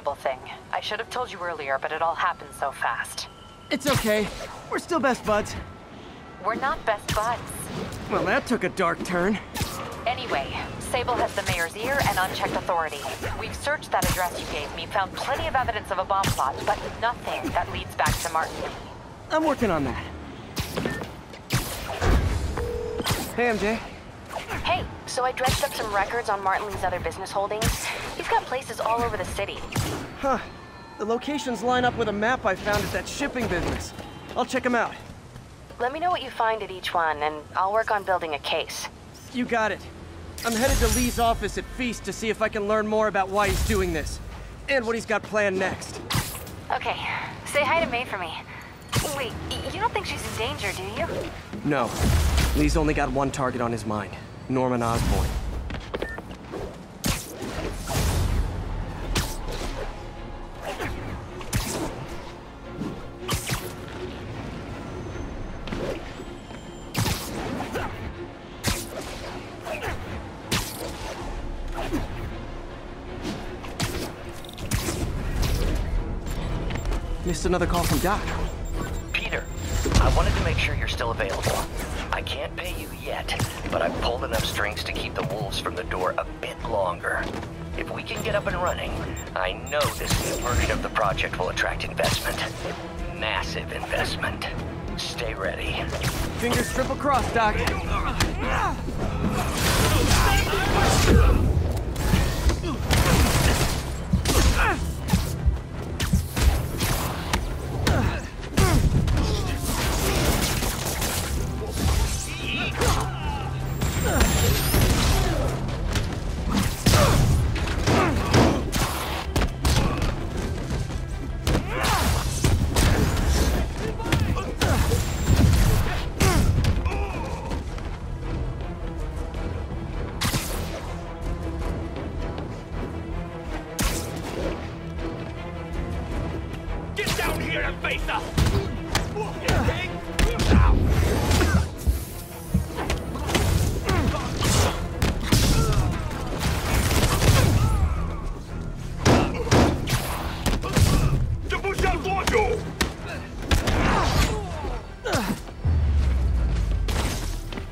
Sable thing. I should have told you earlier, but it all happened so fast. It's okay. We're still best buds. We're not best buds. Well, that took a dark turn. Anyway, Sable has the mayor's ear and unchecked authority. We've searched that address you gave me, found plenty of evidence of a bomb plot, but nothing that leads back to Martin. I'm working on that. Hey, MJ. Hey, so I dredged up some records on Martin Lee's other business holdings. He's got places all over the city. Huh. The locations line up with a map I found at that shipping business. I'll check them out. Let me know what you find at each one, and I'll work on building a case. You got it. I'm headed to Lee's office at Feast to see if I can learn more about why he's doing this. And what he's got planned next. Okay. Say hi to May for me. Wait, you don't think she's in danger, do you? No. Lee's only got one target on his mind. Norman Osborn. Missed another call from Doc. Peter, I wanted to make sure you're still available. I can't pay you yet, but I've pulled enough strings to keep the wolves from the door a bit longer. If we can get up and running, I know this new version of the project will attract investment. Massive investment. Stay ready. Fingers triple crossed, Doc.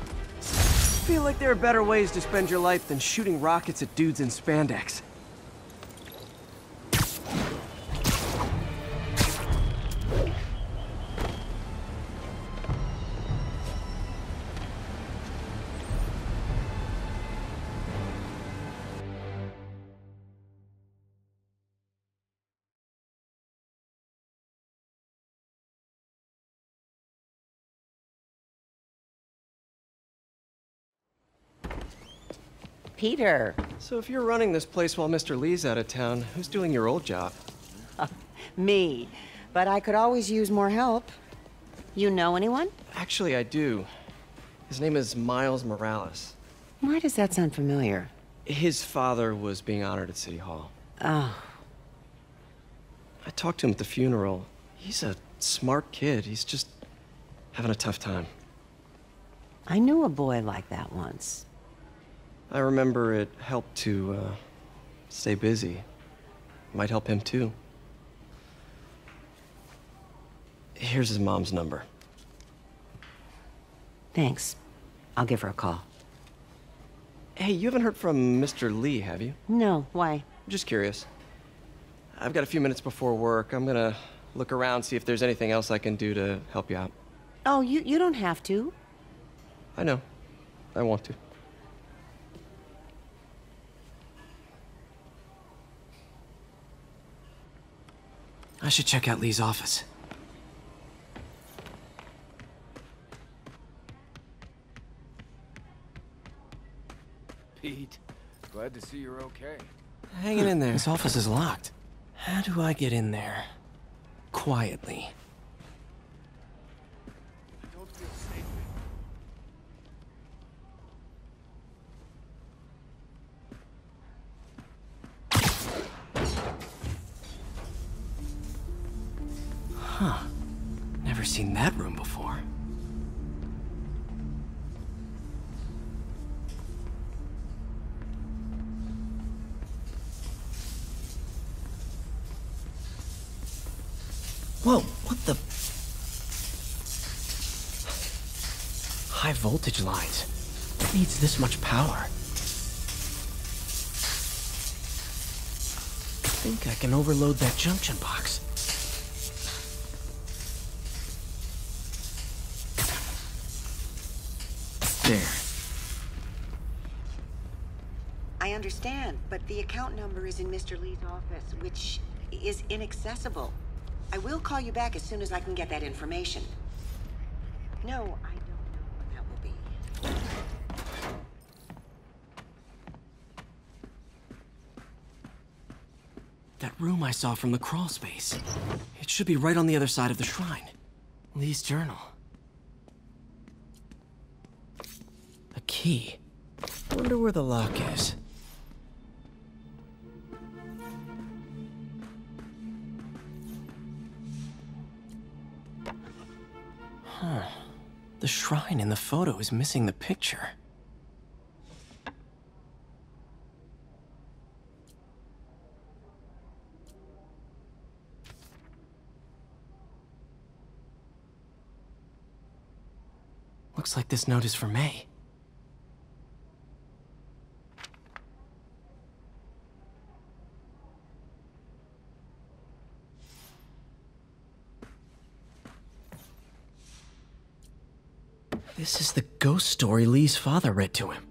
I feel like there are better ways to spend your life than shooting rockets at dudes in spandex. Peter. So if you're running this place while Mr. Lee's out of town, who's doing your old job? Me. But I could always use more help. You know anyone? Actually, I do. His name is Miles Morales. Why does that sound familiar? His father was being honored at City Hall. Oh. I talked to him at the funeral. He's a smart kid. He's just having a tough time. I knew a boy like that once. I remember it helped to, stay busy. Might help him, too. Here's his mom's number. Thanks. I'll give her a call. Hey, you haven't heard from Mr. Lee, have you? No, why? Just curious. I've got a few minutes before work. I'm gonna look around, see if there's anything else I can do to help you out. Oh, you don't have to. I know. I want to. I should check out Lee's office. Pete, glad to see you're okay. Hanging in there. This office is locked. How do I get in there? Quietly. I don't feel safe. Huh. Never seen that room before. Whoa, what the? High voltage lines. What needs this much power? I think I can overload that junction box. There. I understand, but the account number is in Mr. Lee's office, which is inaccessible. I will call you back as soon as I can get that information. No, I don't know when that will be. That room I saw from the crawl space. It should be right on the other side of the shrine. Lee's journal. A key. Wonder where the lock is. Huh. The shrine in the photo is missing the picture. Looks like this note is for May. This is the ghost story Lee's father read to him.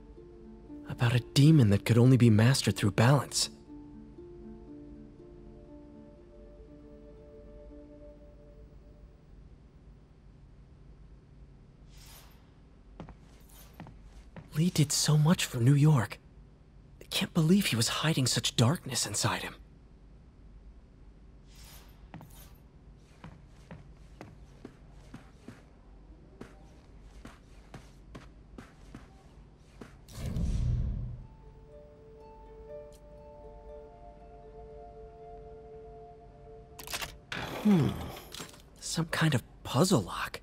About a demon that could only be mastered through balance. Lee did so much for New York. I can't believe he was hiding such darkness inside him. Some kind of puzzle lock.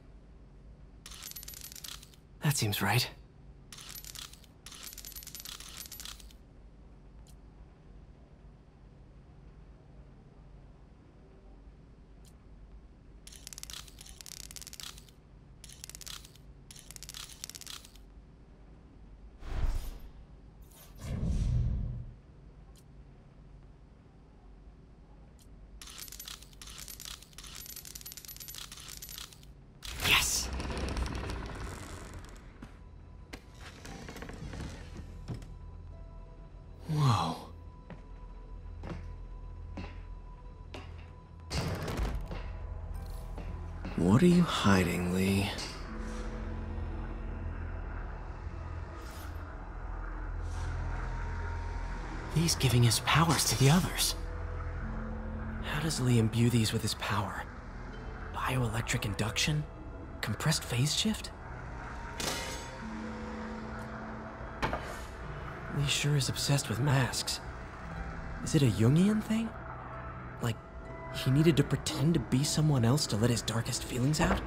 That seems right. Whoa. What are you hiding, Lee? Lee's giving his powers to the others. How does Lee imbue these with his power? Bioelectric induction? Compressed phase shift? Lee sure is obsessed with masks. Is it a Jungian thing? Like, he needed to pretend to be someone else to let his darkest feelings out?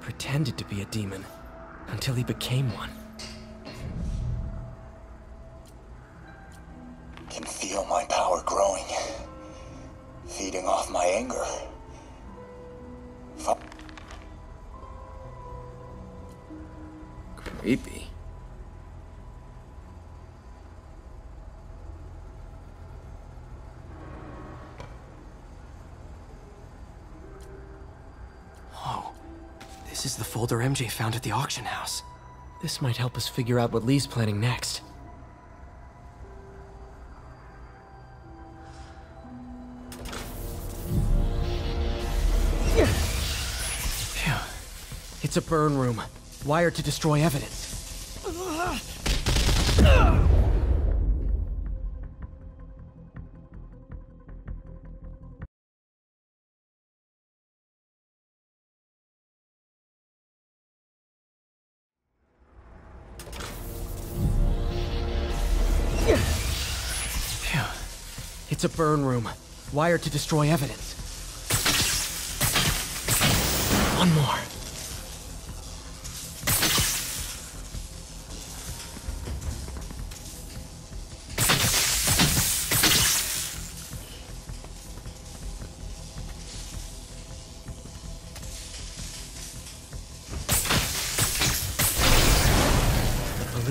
Pretended to be a demon, until he became one. Can feel my power growing, feeding off my anger. Creepy. Whoa. This is the folder MJ found at the auction house. This might help us figure out what Lee's planning next. Phew. It's a burn room, wired to destroy evidence. Phew. It's a burn room, wired to destroy evidence. One more.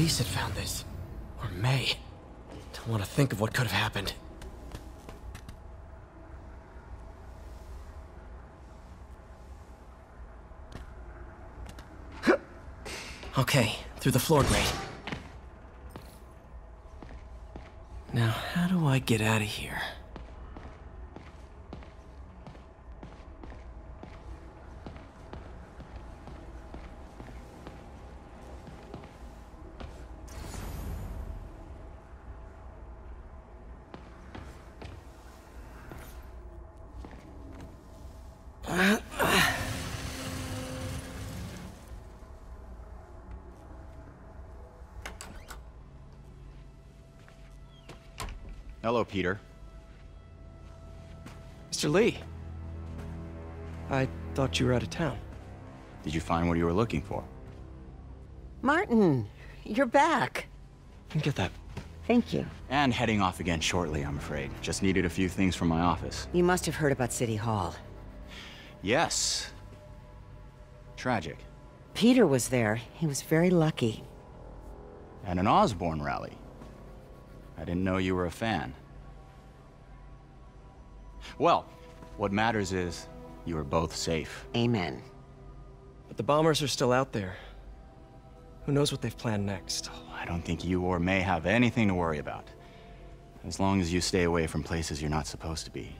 police had found this. Or May. Don't want to think of what could have happened. Okay, through the floor grate. Now, how do I get out of here? Hello, Peter. Mr. Lee. I thought you were out of town. Did you find what you were looking for? Martin, you're back. Get that. Thank you. And heading off again shortly, I'm afraid. Just needed a few things from my office. You must have heard about City Hall. Yes. Tragic. Peter was there. He was very lucky. At an Osborne rally. I didn't know you were a fan. Well, what matters is you are both safe. Amen. But the bombers are still out there. Who knows what they've planned next? I don't think you or May have anything to worry about. As long as you stay away from places you're not supposed to be.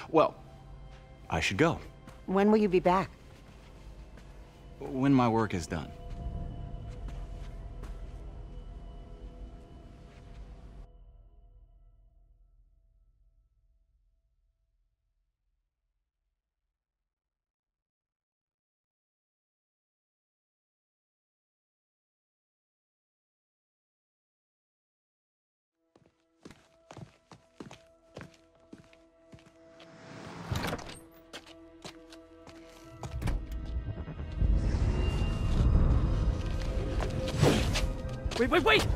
Well, I should go. When will you be back? When my work is done. Wait!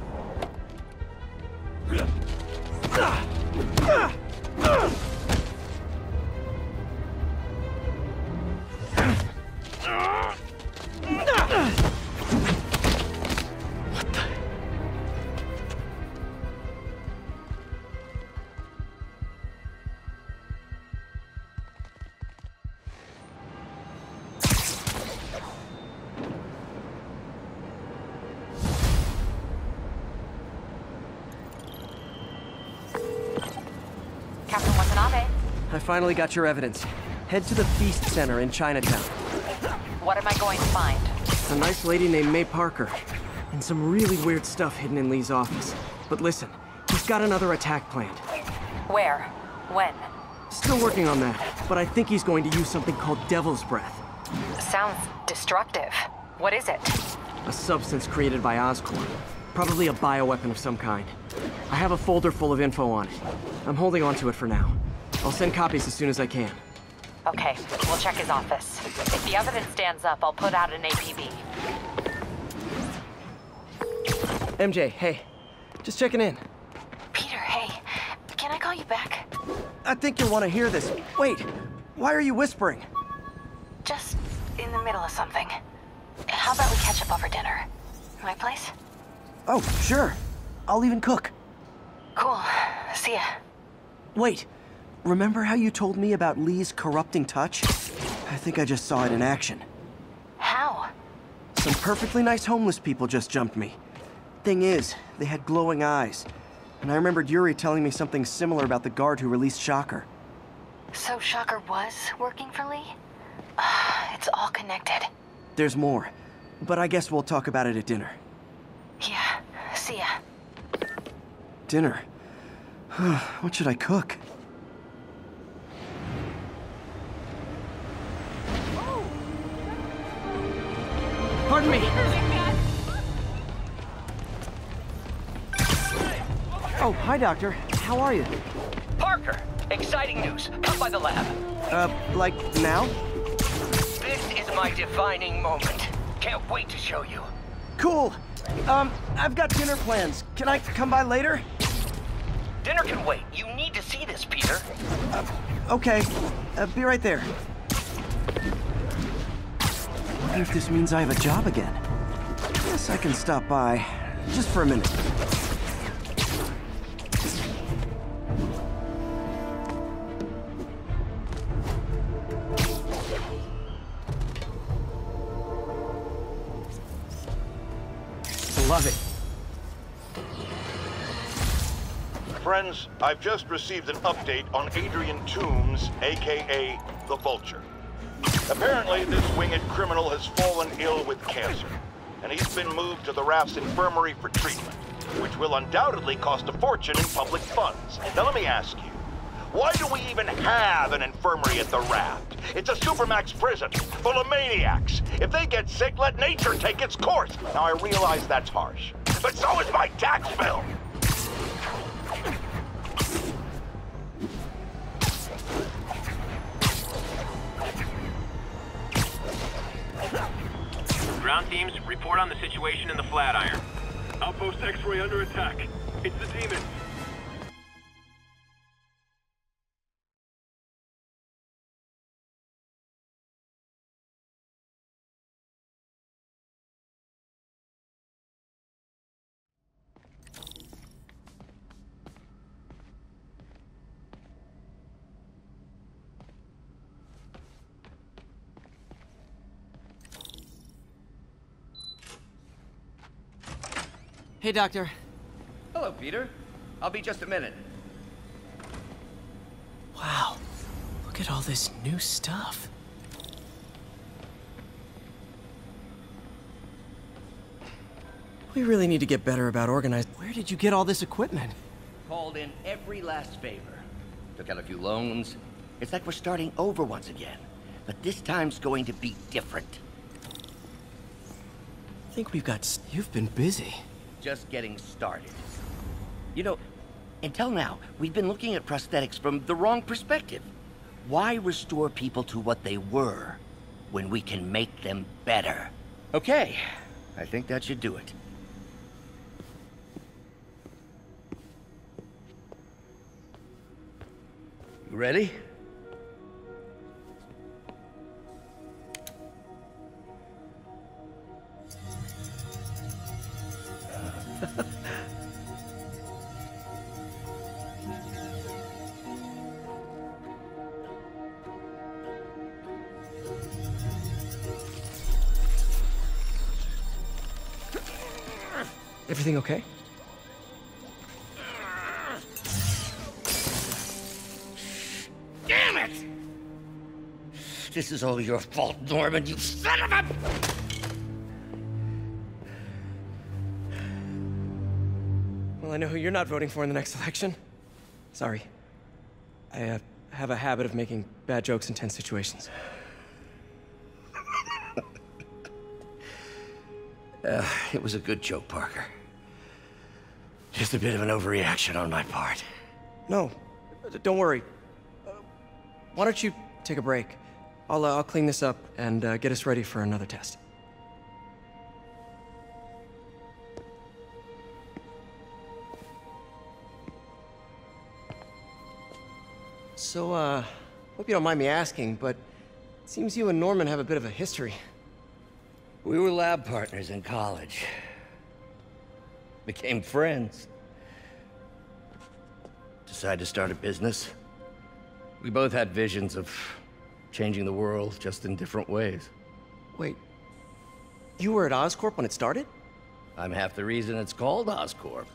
I finally got your evidence. Head to the Feast Center in Chinatown. What am I going to find? A nice lady named May Parker. And some really weird stuff hidden in Lee's office. But listen, he's got another attack planned. Where? When? Still working on that, but I think he's going to use something called Devil's Breath. Sounds destructive. What is it? A substance created by Oscorp. Probably a bioweapon of some kind. I have a folder full of info on it. I'm holding on to it for now. I'll send copies as soon as I can. Okay, we'll check his office. If the evidence stands up, I'll put out an APB. MJ, hey. Just checking in. Peter, hey. Can I call you back? I think you'll want to hear this. Wait, why are you whispering? Just in the middle of something. How about we catch up over dinner? My place? Oh, sure. I'll even cook. Cool. See ya. Wait. Remember how you told me about Lee's corrupting touch? I think I just saw it in action. How? Some perfectly nice homeless people just jumped me. Thing is, they had glowing eyes. And I remembered Yuri telling me something similar about the guard who released Shocker. So Shocker was working for Lee? It's all connected. There's more. But I guess we'll talk about it at dinner. Yeah. See ya. Dinner? What should I cook? Pardon me. Oh, hi, Doctor. How are you? Parker, exciting news. Come by the lab. Like now? This is my defining moment. Can't wait to show you. Cool. I've got dinner plans. Can I come by later? Dinner can wait. You need to see this, Peter. Okay. Be right there. I wonder if this means I have a job again. Guess I can stop by, just for a minute. Love it. Friends, I've just received an update on Adrian Toombs, aka the Vulture. Apparently, this winged criminal has fallen ill with cancer, and he's been moved to the Raft's infirmary for treatment, which will undoubtedly cost a fortune in public funds. Now let me ask you, why do we even have an infirmary at the Raft? It's a supermax prison full of maniacs. If they get sick, let nature take its course. Now I realize that's harsh, but so is my tax bill. Ground teams, report on the situation in the Flatiron. Outpost X-ray under attack. It's the Demons. Hey, Doctor. Hello, Peter. I'll be just a minute. Wow. Look at all this new stuff. We really need to get better about organizing. Where did you get all this equipment? Called in every last favor. Took out a few loans. It's like we're starting over once again. But this time's going to be different. I think we've got... You've been busy. Just getting started. You know, until now, we've been looking at prosthetics from the wrong perspective. Why restore people to what they were when we can make them better? Okay, I think that should do it. You ready? Everything okay? Damn it! This is all your fault, Norman, you son of a... Well, I know who you're not voting for in the next election. Sorry. I have a habit of making bad jokes in tense situations. It was a good joke, Parker. Just a bit of an overreaction on my part. No, don't worry. Why don't you take a break? I'll clean this up and get us ready for another test. So, hope you don't mind me asking, but it seems you and Norman have a bit of a history. We were lab partners in college. Became friends. Decided to start a business. We both had visions of changing the world, just in different ways. Wait, you were at Oscorp when it started? I'm half the reason it's called Oscorp.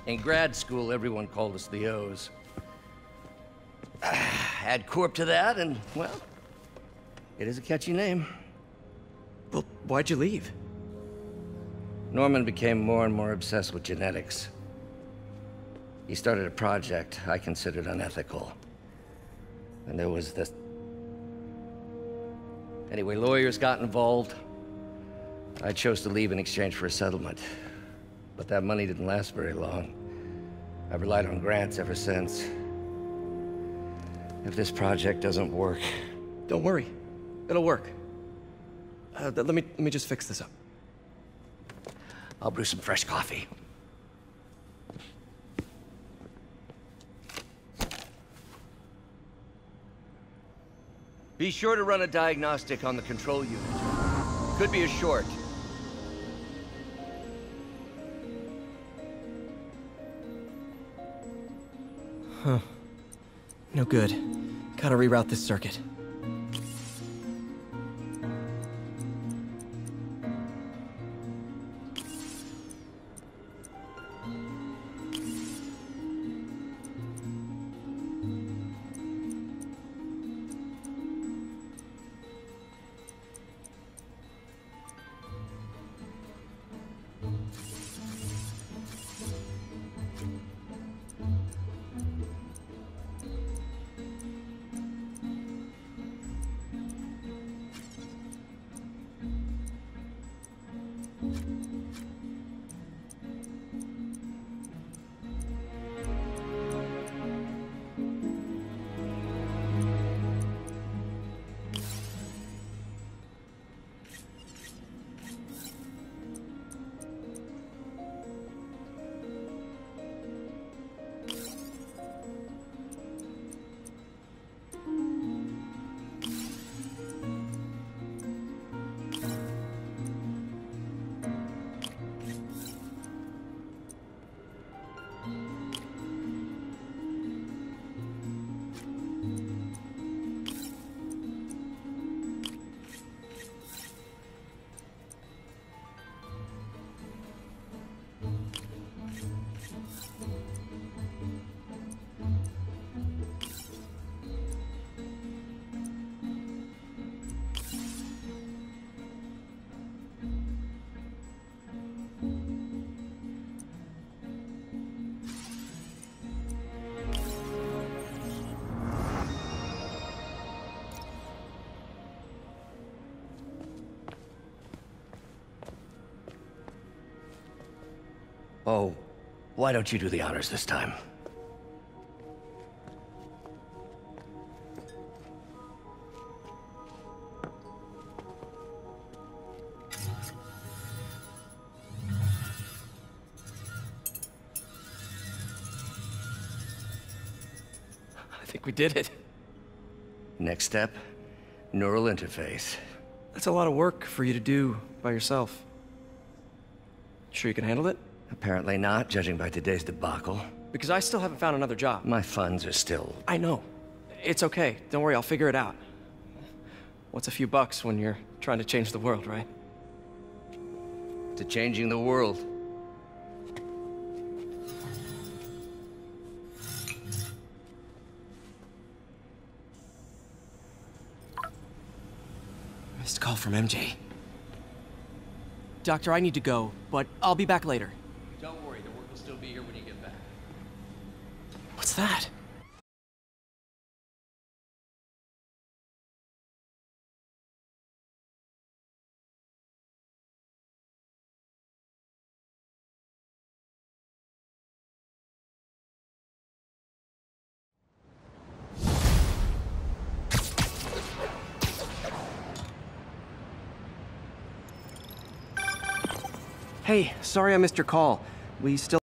In grad school, everyone called us the O's. Add Corp to that, and, well, it is a catchy name. Well, why'd you leave? Norman became more and more obsessed with genetics. He started a project I considered unethical. And there was this... Anyway, lawyers got involved. I chose to leave in exchange for a settlement. But that money didn't last very long. I've relied on grants ever since. If this project doesn't work... Don't worry. It'll work. Let me just fix this up. I'll brew some fresh coffee. Be sure to run a diagnostic on the control unit. Could be a short. Huh. No good. Gotta reroute this circuit. Oh, why don't you do the honors this time? I think we did it. Next step, neural interface. That's a lot of work for you to do by yourself. Sure you can handle it? Apparently not, judging by today's debacle. Because I still haven't found another job. My funds are still... I know. It's okay. Don't worry, I'll figure it out. What's a few bucks when you're trying to change the world, right? to changing the world. Missed call from MJ. Doctor, I need to go, but I'll be back later. Don't worry, the work will still be here when you get back. What's that? Hey, sorry I missed your call. We still